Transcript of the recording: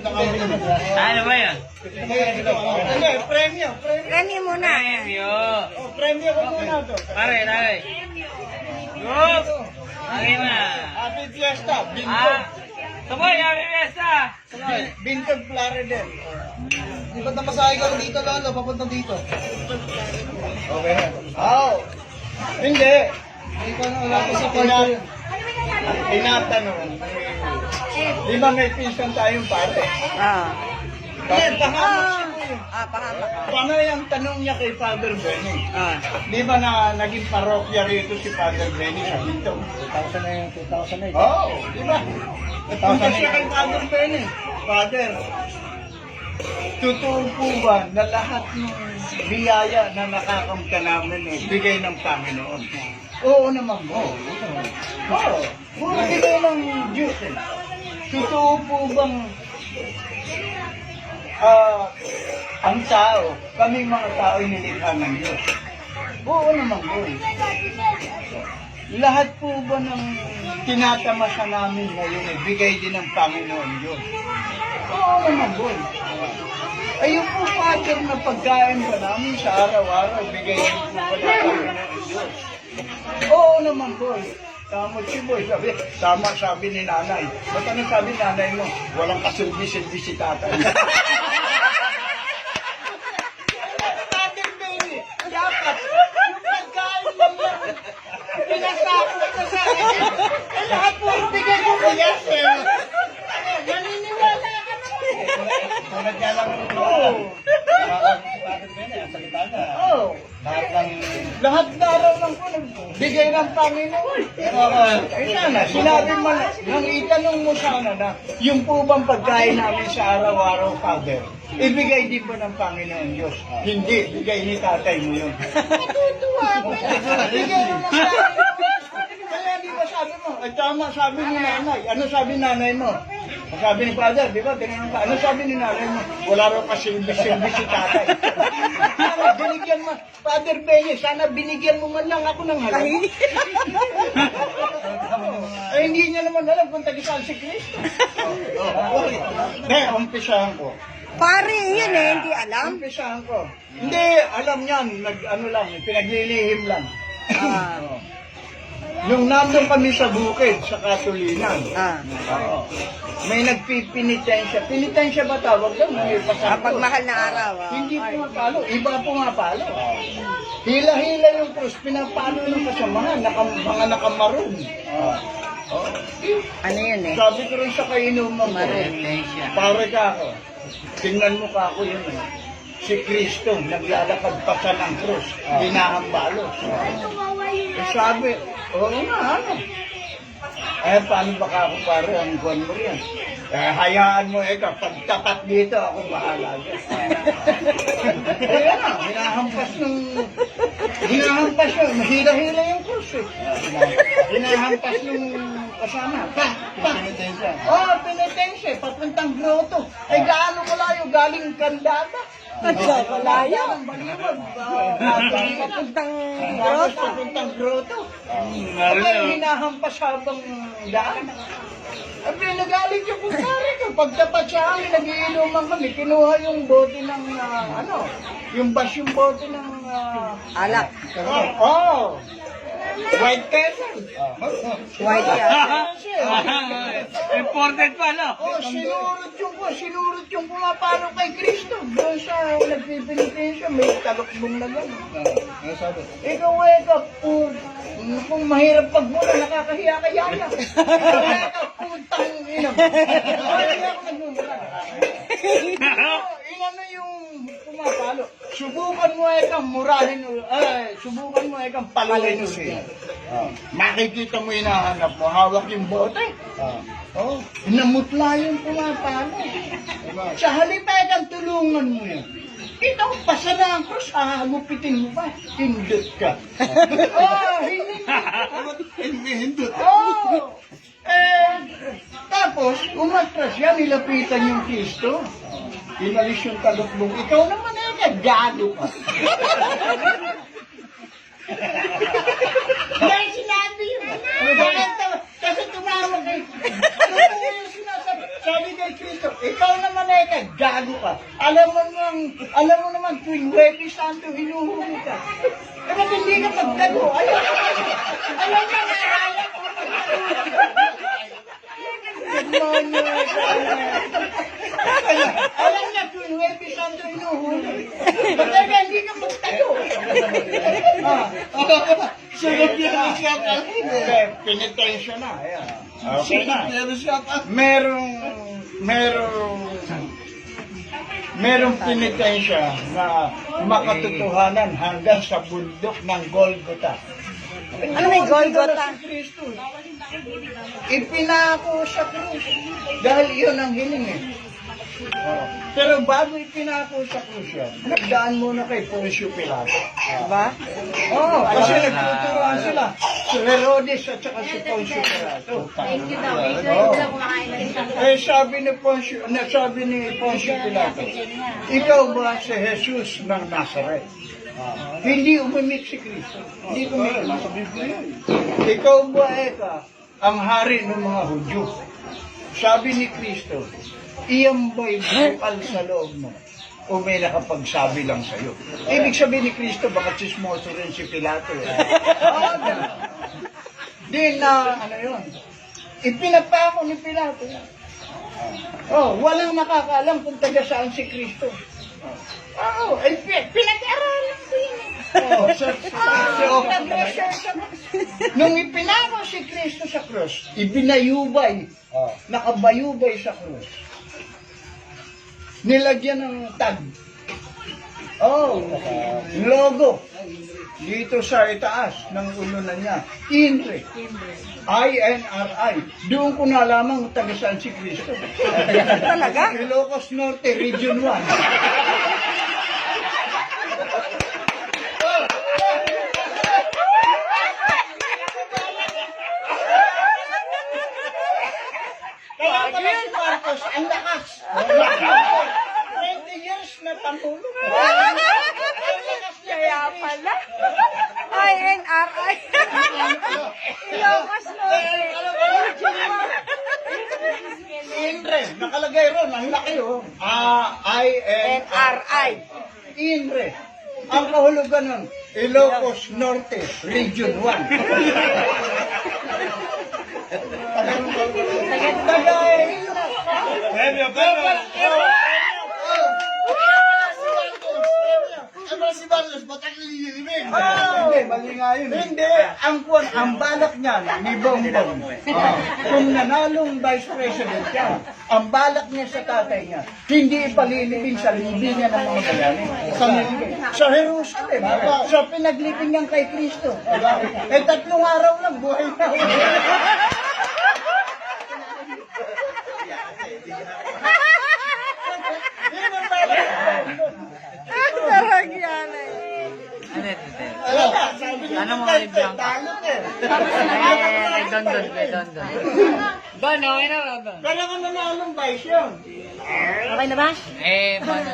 Ano ba yan? Hindi, premyo. Premyo muna. Premyo. Oh, premyo ko muna to. Pare, pare. Yup! Lagi mo na. Happy Fiesta. Ah! Bintog. Saboy, happy fiesta! Saboy. Bintog Plaridel. Di ba't namasahe ka dito, Lolo? Papunta dito. Okay. Oh. Hindi. Hindi pa na wala ko sa pala. Tinatanong. Di ba may pinsan tayong pare? Ah. Bakit pahamak Pahamak. Paano yung tanong niya kay Father Benny? Ah. Di ba na naging parokya rito si Father Benny sa dito? 2008. Oo, di ba? Punta siya kay Father Benny. Father, totoo po ba na lahat ng biyaya na nakakamta namin bigay ng Panginoon? Oo naman po. Oo. Puro bigay ng Diyos. Totoo po bang ang tao, kaming mga tao ay nilikha ng Diyos? Oo naman po. Lahat po ba ng tinatamasa namin ngayon bigay din ng Panginoon Diyos? Oo naman po. Ayun po, Father, na pagkain ba namin sa araw-araw, bigay din po ba ng Panginoon Diyos? Oo naman po. Tama si Boy, tama sabi ni nanay. Ba't ano sabi ni nanay mo? Walang kasilbi-silbi si tatay. Father Benny, dapat yung pagkain lang yan. Pinasakot ko sa akin. Lahat po bigay ko ko yan. Naniniwala ka naman. Tulad niya lang. Oo. Father Benny, ang salita na. Oo. Lahat na araw lang po bigay ng Panginoon. Sana, sinabi mo na, nang itanong mo sana na, yung po bang pagkain namin sa araw-araw, Father, ibigay din po ng Panginoon Diyos. Hindi, bigay ni tatay mo yun. Matutuwa mo. Bigay mo ng Panginoon. Kaya di ba sabi mo, ay tama sabi ni nanay. Ano sabi nanay mo? Sabi ni Father, di ba, tinanong ka, ano sabi ni nanay mo? Wala raw kasilbi-silbi si tatay. Sana binigyan mo, Father Benny, sana binigyan mo man lang ako ng alam. Ay, hindi niya naman alam kung tagisal si Kristo. Ngayon, umpisahan ko. Pare, yun hindi alam. Umpisahan ko. Hindi, alam niyan, ano lang, pinaglilihim lang. Ah. Yung nandun kami sa bukid, sa Katulinan. Ah. Oo. May nagpipinitensya. Pinitensya ba tawag yan? May pasado. Kapag mahal na araw. Hindi pumapalo. Iba pumapalo. Hila-hila yung krus. Pinapalo ng kasamahan. Mga nakamaroon. Oh. Ano yun eh? Sabi ko rin sa kainuman ko. Maroon. Pare ka ako. Tingnan mo ka ako yun. Si Kristo, naglalakad pa siya ng krus. Hinahambalo. Sabi, oo nga, ano? Eh, paano baka ako pare, ang buwan mo yan? Hayaan mo, pagtapat dito, ako bahala dyan. Ayan na, hinahampas nung, mahila-hila yung kurso. Hinahampas nung kasama. Pinitensya, papuntang grotto. Eh, gaano malayo, galing Kandata. Malayo. Papuntang grotto. Kapag hinahampas habang daan. At nagaling yung putari ko. Pagtapat sa amin, nagiinuman kami. Kinuha yung bote ng, yung bote ng, Alak. Oh! White Castle. White yan. Important pa, no? Oh, sinurot yung pumapalo kay Kristo. Doon sa nagpipinitensya, may talokbong na gano'n. Ikaw, kung mahirap pagmula, nakakahiya ka yaya. Putang ina. Hindi ako nagmumula. Inano yung pumapalo. Subukan mo murahin subukan mo paluin ulit. Makikita mo hinahanap mo, hawak yung bote. Namutla yung pumapalo. Sa halip tulungan mo yan. Ito, pasa na ang krus, hagupitin mo ba? Hindot ka. Hindot. Tapos, umatras yan, nilapitan yung Kristo. Inalis yung talukbong. Ikaw naman gago ka. Dahil sinabi yun. Kasi tumawag eh. Ano yung sinasabi? Sabi kay Kristo, ikaw naman magtago ka. Alam mo naman, tuwing Huwebes Santo, hinuhuli ka. Eh, ba't hindi ka magtago? Alam mo na, alam niya, tuwing Huwebes Santo, hinuhuli. Ba't talaga hindi ka magtago? Sunod yun ang siya pala. Penitensya na. Okay na. Merong penitensya na makatotohanan hanggang sa bundok ng Golgotha. Ano may Golgotha? Si Kristo. Ipinako sa krus. Dahil iyon ang hiling eh. Pero bago ipinako sa krus yan, nagdaan muna kay Poncio Pilato. Diba? Oo, kasi nagtuturuan sila. Si Herodes at saka si Poncio Pilato. Thank you daw. Make sure hindi sila kumakain ng isang Sabi ni Poncio Pilato, ikaw ba si Jesus ng Nazareth? Hindi umimik si Kristo. Hindi umimik. Ikaw ba ang hari ng mga Hudyo? Sabi ni Kristo, iyan ba'y bukal sa loob mo? O may nakapagsabi lang sa'yo? Ibig sabihin ni Kristo, baka chismoso rin si Pilato. Di na, ano yun? Ipinapako ni Pilato. Walang nakakaalam kung taga saan si Kristo. Pinag-aralan ko yun. Nung ipinako si Kristo sa krus, ibinayubay, nakabayubay sa krus. Nilagyan ng tag. Logo. Dito sa itaas ng ulunan niya. INRI. INRI. Doon ko nalaman kung taga saan si Kristo. Talaga? Ilocos Norte, Region 1. Kaya pala si Marcos, ang lakas. 20 years na Pangulo. Kaya pala. INRI. Ilocos Norte. INRE, nakalagay ron, ang laki INRI. INRE. Ang kahulugan nun, Ilocos Norte, Region 1. Hindi, mali nga yun. Hindi, ang balak niyan ni Bongbong, kung nanalong vice president yan, ang balak niya sa tatay niya, hindi ipalilibing sa libingan ng mga bayani. Sa Jerusalem. So pinaglibing niyan kay Kristo. 3 araw lang, buhay na. Sarag yan eh. Ano mo kay Bianca? Kay Dondon. Ba, okay na ba? Kaya ka nanalong vice yun. Okay na ba? Bano.